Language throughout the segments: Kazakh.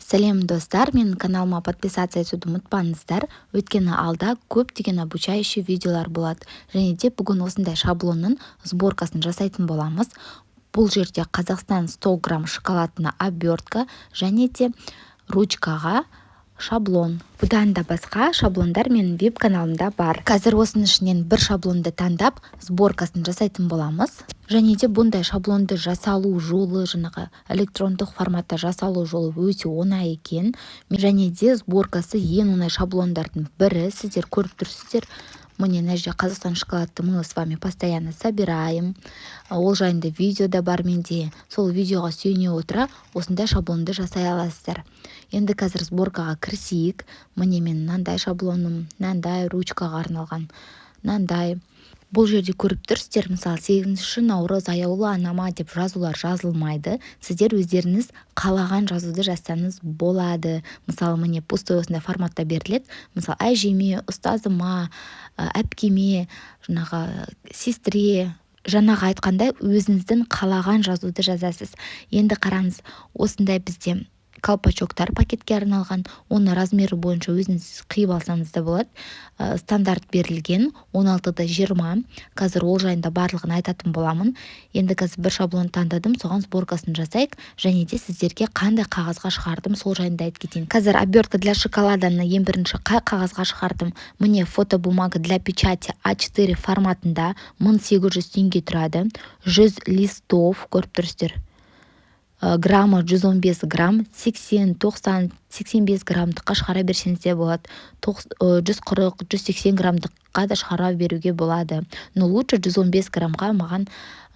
Сәлем достар, менің каналыма подписаться етуді ұмытпаңыздар, өйткені алда көптеген обучающий видеолар болады. Және де бүгін осындай шаблонның сборкасын жасайтын боламыз. Бұл жерде Қазақстан 100 грамм шоколадына обертка және де ручкаға шаблон. Бұдан да басқа шаблондар менің веб-каналымда бар. Қазір осының ішінен бір шаблонды таңдап, сборкасын жасайтын боламыз. Және де бұндай шаблонды жасалу жолы, электрондық форматта жасалу жолы өте оңай екен. Және де сборкасы ең оңай шаблондардың бірі. Сіздер көріп тұрсыздар. Мне на жерде Қазақстан шоколадты мы с вами постоянно собираем. Ол жайында видео да бар менде. Сол видеоға сүйене отыра осындай шаблонды жасай аласыздар. Енді қазір сборкаға кірісейік. Міне мен мынандай шаблоным, мынандай ручкаға арналған, мынандай. Бұл жерде көріп тұрсыздар, мысалы 8 наурыз аяулы анама деп жазулар жазылмайды. Сіздер өздеріңіз қалаған жазуды жазсаңыз болады. Мысалы міне пустой осындай форматта беріледі. Мысалы әжеме, ұстазыма, әпкеме, сестре, жаңағы айтқандай өзіңіздің қалаған жазуды жазасыз. Енді қараңыз, осындай бізде колпачоктар пакетке арналған, оны размері бойынша өзіңіз қиып алсаңыз да болады. Стандарт берілген 16-20. Қазір ол жайында барлығын айтатын боламын. Енді қазір бір шаблон таңдадым, соған сборкасын жасайық, және де сіздерге қандай қағазға шығардым, сол жайында айтып кетейін. Қазір обертка для шоколаданы ең бірінші қай қағазға шығардым? Міне фотобумага для печати А4 форматында 1800 теңге тұрады. 100 листов, көріп тұрсыздар. Граммы 115 грамм, 80-90, 85 граммдыққа шығара берсеңіз де болады. 140-180 граммдыққа да шығара беруге болады. Но лучше 115 граммға маған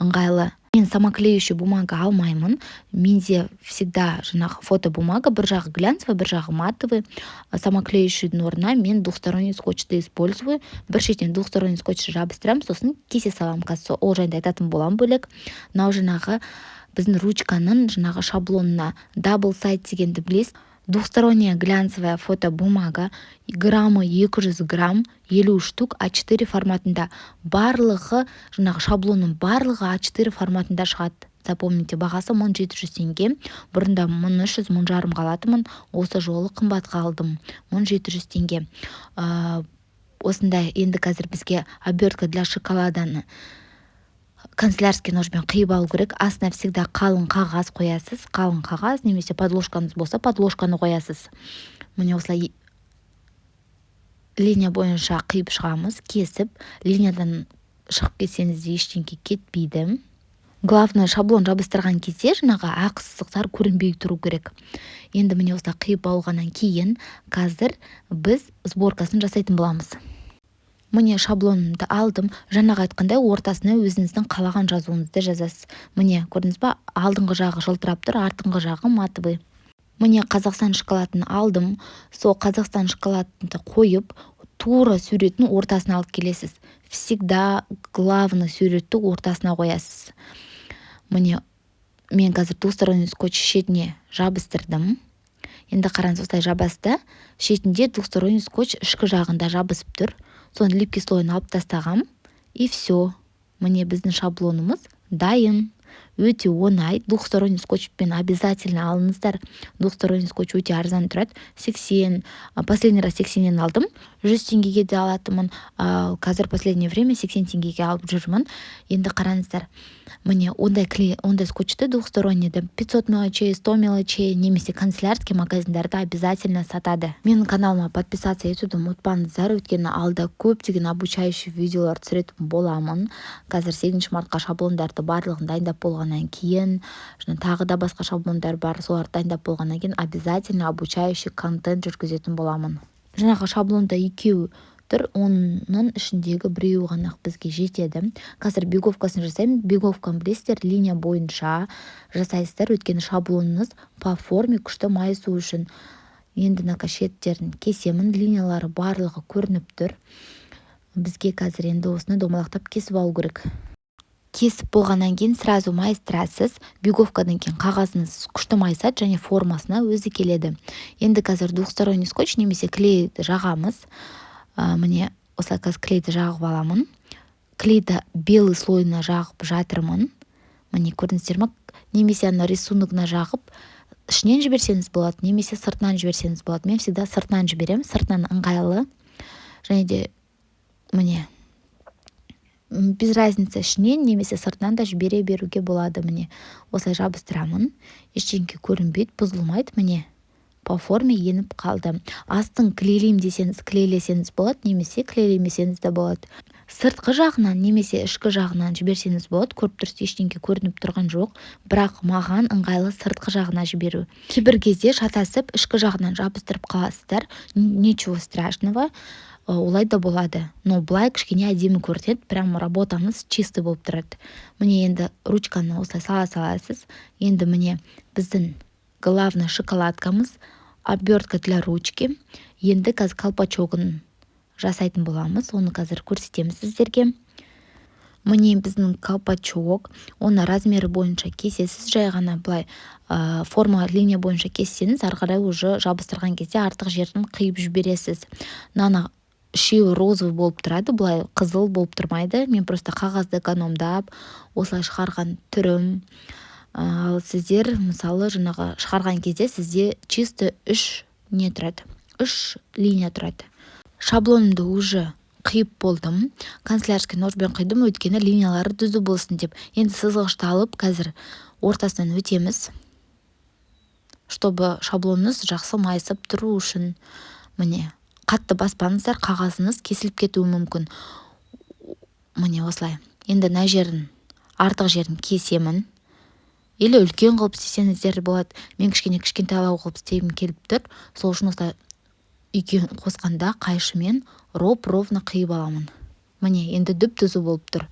ыңғайлы. Мен самоклеющий бумага алмаймын. Менде всегда фотобумага, бір жағы глянцевый, бір жағы матовый. Самоклеющийдің орнына мен двухсторонний скотчты использую. Бір шеттен двухсторонний скотчты жабыстырамын, сосын кесе салам. Қазір ол жайында айтатын болам бөлек. Мынау біздің ручканың шаблонына дабл сайт дегенді білесіз. Двухсторонняя глянцевая фотобумага, граммы 200 грамм, 50 штук А4 форматында. Барлығы, шаблонның барлығы А4 форматында шығады. Запомните, бағасы 1700 теңге. Бұрында 1300, 1500 қалатымын. Осы жолы қымбатқа алдым. 1700 теңге. Осындай енді қазір бізге обертка для шоколаданы канцелярский ножбен қиып алу керек. Астына всегда қалың қағаз қоясыз. Қалың қағаз, немесе подложкаңыз болса, подложканы қоясыз. Міне осылай линия бойынша қиып шығамыз, кесіп. Линиядан шығып кетсеңіз ештеңе кетпейді. Главное, шаблон жабыстырған кезде ақ сызықтар көрінбей тұру керек. Енді міне осылай қиып алғаннан кейін қазір біз сборкасын жасайтын боламыз. Міне шаблонымды алдым. Жаңағы айтқандай ортасына өзіңіздің қалаған жазуыңызды жазасыз. Міне көрдіңіз ба, алдыңғы жағы жылтырап тұр, артыңғы жағы матовый. Міне Қазақстан шоколадын алдым. Сол Қазақстан шоколадты қойып, тура суретін ортасына алып келесіз. Всегда главный суретті ортасына қоясыз. Міне мен қазір двухсторонний скотч шетіне жабыстырдым. Енді қараңыз, осылай жабасты. Шетінде двухсторонний скотч ішкі жағында жабысып тұр. Соны липкий слойын алып тастағам. И все. Міне біздің шаблонымыз дайын. Өте оңай. Двухсторонний скотчпен обязательно алыңыздар. Двухсторонний скотч өте арзан тұрады. 80, последний раз 80-нен алдым. 100 теңгеге де алатымын. Қазір последнее время 80 теңгеге алып жүрмін. Енді қараңыздар. Міне ондай скотчты двухстороннийді 500 мелочей, 100 мелочей, немесе канцелярский магазиндарда обязательно сатады. Менің каналыма подписаться етуді ұмытпаңыздар, өйткені алда көптеген обучающий видеолар түсіретін боламын. Қазір 7 мартқа шаблондарды барлығын дайындап болғаннан кейін, тағы да басқа шаблондар бар, соларды дайындап болғаннан кейін обязательно обучающий контент жүргізетін боламын. Жаңағы шаблонда екеу тұр, оның ішіндегі біреуі ғана бізге жетеді. Қазір беговкасын жасаймын. Беговканы білесіздер, линия бойынша жасайсыздар, өйткені шаблоныңыз по форме күшті майысу үшін. Енді шеттерін кесемін, линиялары барлығы көрініп тұр. Бізге қазір енді осыны домалақтап кесіп алу керек. Кесіп болғаннан кейін сразу майыстырасыз. Беговкадан кейін қағазыңыз күшті майысады және формасына өзі келеді. Енді қазір двухсторонний скотч немесе клейді жағамыз. Міне осылай қазір клейді жағып аламын. Клейді белый слойына жағып жатырмын. Міне көрдіңіздер ме? Немесе рисуногына жағып ішінен жіберсеңіз болады, немесе сыртынан жіберсеңіз болады. Мен всегда сыртынан жіберемін, сыртынан ыңғайлы. Және де міне без разницы, ішінен немесе сыртынан да жібере беруге болады. Міне осылай жабыстырамын, ештеңе көрінбейді, бұзылмайды. Міне по форме еніп қалды. Астын клейлеймін десеңіз клейлесеңіз болады, немесе клейлемесеңіз де болады. Сыртқы жағынан немесе ішкі жағынан жіберсеңіз болады. Көріп тұрсыз, ештеңе көрініп тұрған жоқ, бірақ маған ыңғайлы сыртқы жағына жіберу. Кейбір кезде шатасып ішкі жағынан жабыстырып қаласыздар, ничего страшного, олай да болады. Но былай кішкене әдемі көрінеді, прям работамыз чисто болып тұрады. Міне енді ручканы осылай саласыз. Енді міне біздің главный шоколадкамыз, обертка для ручки. Енді қазір колпачогын жасайтын боламыз. Оны қазір көрсетеміз сіздерге. Міне біздің колпачок. Оны размері бойынша кесесіз, жай ғана былай форма линия бойынша кессеңіз, ары қарай уже жабыстырған кезде артық жерін қиып жібересіз. Нана үшеуі розовый болып тұрады, былай қызыл болып тұрмайды. Мен просто қағазды экономдап осылай шығарған түрім. Ал сіздер мысалы жаңағы шығарған кезде сізде чисто 3 не тұрады, 3 линия тұрады. Шаблонымды уже қиып болдым, канцелярский ножбен қидым, өйткені линиялары түзу болсын деп. Енді сызғышты алып қазір ортасынан өтеміз, чтобы шаблоныңыз жақсы майысып тұру үшін. Міне қатты баспаңыздар, қағазыңыз кесіліп кетуі мүмкін. Міне осылай. Енді мына жерін, артық жерін кесемін. Или үлкен қылып істесеңіздер болады. Мен кішкентайлау қылып істегім келіп тұр. Сол үшін осылай үйге қосқанда қайшымен ровно қиып аламын. Міне енді түзу болып тұр.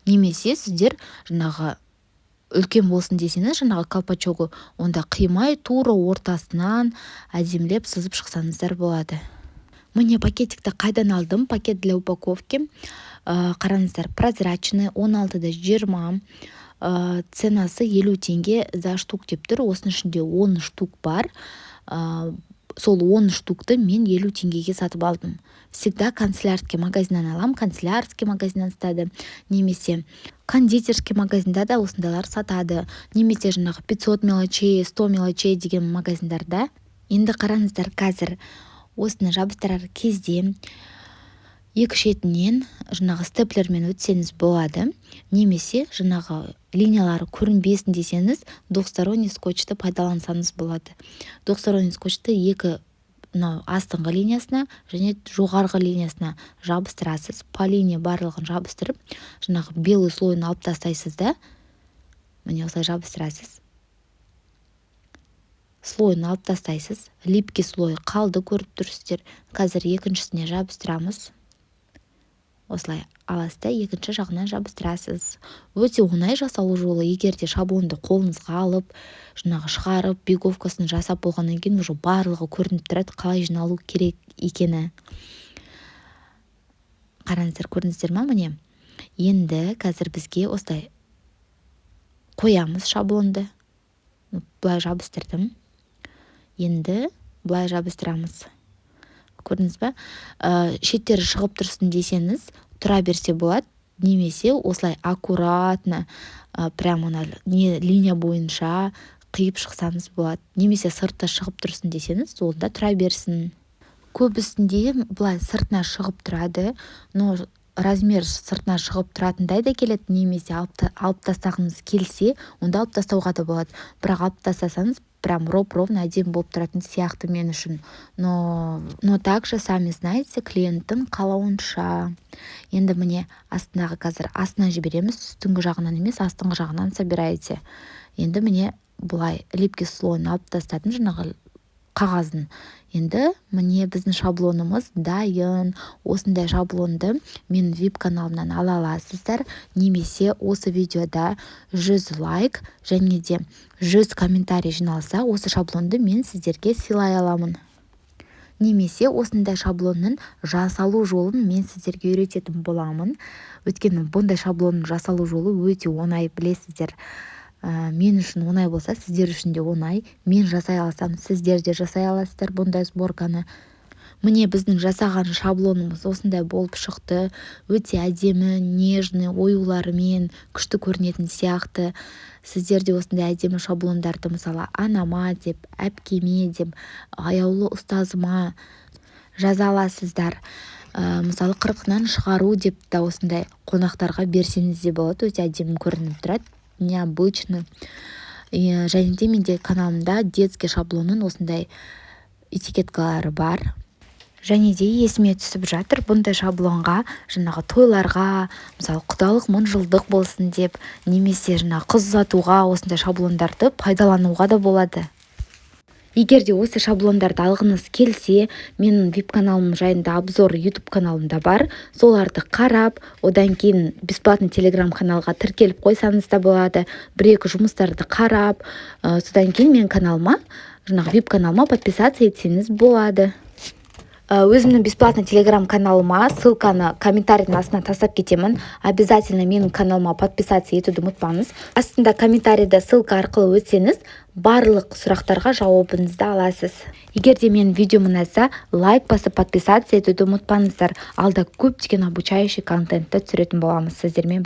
Немесе сіздер жаңағы үлкен болсын десеңіз, жаңағы колпачогы онда қимай тура ортасынан әдемілеп сызып шықсаңыздар болады. Міне пакетикті қайдан алдым? Пакет для упаковки. Қараңыздар, прозрачный, 16-20. Ценасы 50 теңге за штук деп тұр. Осының ішінде 10 штук бар. Сол 10 штукты мен 50 теңгеге сатып алдым. Всегда канцелярский магазиннан алам, канцелярский магазиннан сатады, немесе кондитерский магазинда да осындайлар сатады, немесе жаңағы 500 мелочей, 100 мелочей деген магазиндарда. Енді қараңыздар, қазір осыны жабыстырар кезде екі шетінен жаңағы степлермен өтсеңіз болады, немесе жаңағы линиялары көрінбесін десеңіз, двухсторонний скотчты пайдалансаңыз болады. Двухсторонний скотчты екі астыңғы линиясына және жоғарғы линиясына жабыстырасыз. По линия барлығын жабыстырып, жаңағы белый слойын алып тастайсыз да, міне осылай жабыстырасыз. Слойын алып тастайсыз. Липкий слой қалды, көріп тұрсыздар. Қазір екіншісіне жабыстырамыз. Осылай аласыз да екінші жағынан жабыстырасыз. Өте оңай жасалу жолы. Егер де шаблонды қолыңызға алып, жаңағы шығарып, беговкасын жасап болғаннан кейін уже барлығы көрініп тұрады, қалай жиналу керек екені. Қараңыздар, көрдіңіздер ма? Міне енді қазір бізге осылай қоямыз шаблонды. Былай жабыстырдым. Енді былай жабыстырамыз. Көрдіңіз ба? Шеттері шығып тұрсын десеңіз, тұра берсе болады, немесе осылай аккуратно, прямо линия бойынша қиып шықсаңыз болады. Немесе сыртта шығып тұрсын десеңіз, онда тұра берсін. Көбісінде былай сыртына шығып тұрады, но размер сыртына шығып тұратындай да келеді, немесе алып тастағыңыз келсе, онда алып тастауға да болады. Бірақ алып тастасаңыз, прям ровно әдемі болып тұратын сияқты мен үшін. Но также, сами знаете, клиенттің қалауынша. Енді міне астындағы қазір астынан жібереміз, үстіңгі жағынан емес, астыңғы жағынан собираете. Енді міне бұлай липкий слойын алып тастадым, жаңағы қағазын. Енді міне біздің шаблонымыз дайын. Осындай шаблонды мен вип каналымнан ала аласыздар, немесе осы видеода 100 лайк және де 100 комментарий жиналса, осы шаблонды мен сіздерге сыйлай аламын. Немесе осындай шаблонның жасалу жолын мен сіздерге үйрететін боламын. Өйткені бұндай шаблонның жасалу жолы өте оңай, білесіздер. Мен үшін оңай болса, сіздер үшін де оңай. Мен жасай алсам, сіздер де жасай аласыздар бұндай сборканы. Міне біздің жасаған шаблонымыз осындай болып шықты. Өте әдемі, нежный, оюларымен күшті көрінетін сияқты. Сіздер де осындай әдемі шаблондарды мысалы анама деп, әпкеме деп, аяулы ұстазыма жаза аласыздар. Мысалы 40-нан шығару деп та осындай қонақтарға берсеңіз де болады. Өте әдемі көрініп тұрады, необычно. Және де менде каналымда детский шаблонның осындай этикеткалары бар. Және де есіме түсіп жатыр, бұндай шаблонға жаңағы тойларға, мысалы құдалық 1000 жылдық болсын деп, немесе жаңағы қыз ұзатуға осындай шаблондарды пайдалануға да болады. Егер де осы шаблондарды алғыңыз келсе, менің веб-каналым жайында обзор YouTube каналымда бар. Соларды қарап, одан кейін бесплатный телеграм-каналға тіркеліп қойсаңыз да болады. Бір-екі жұмыстарды қарап, содан кейін менің каналыма, жаңағы веб-каналыма подписаться етсеңіз болады. Өзімнің бесплатный телеграм-каналыма ссылканы комментарийдің астына тастап кетемін. Обязательно менің каналыма подписаться етуді ұмытпаңыз. Астында комментарийда ссылка арқылы өтсеңіз, барлық сұрақтарға жауабыңызды аласыз. Егер де менің видеом ұнаса, лайк басып подписаться етуді ұмытпаңыздар. Алда көптеген обучающий контентті түсіретін боламыз сіздермен.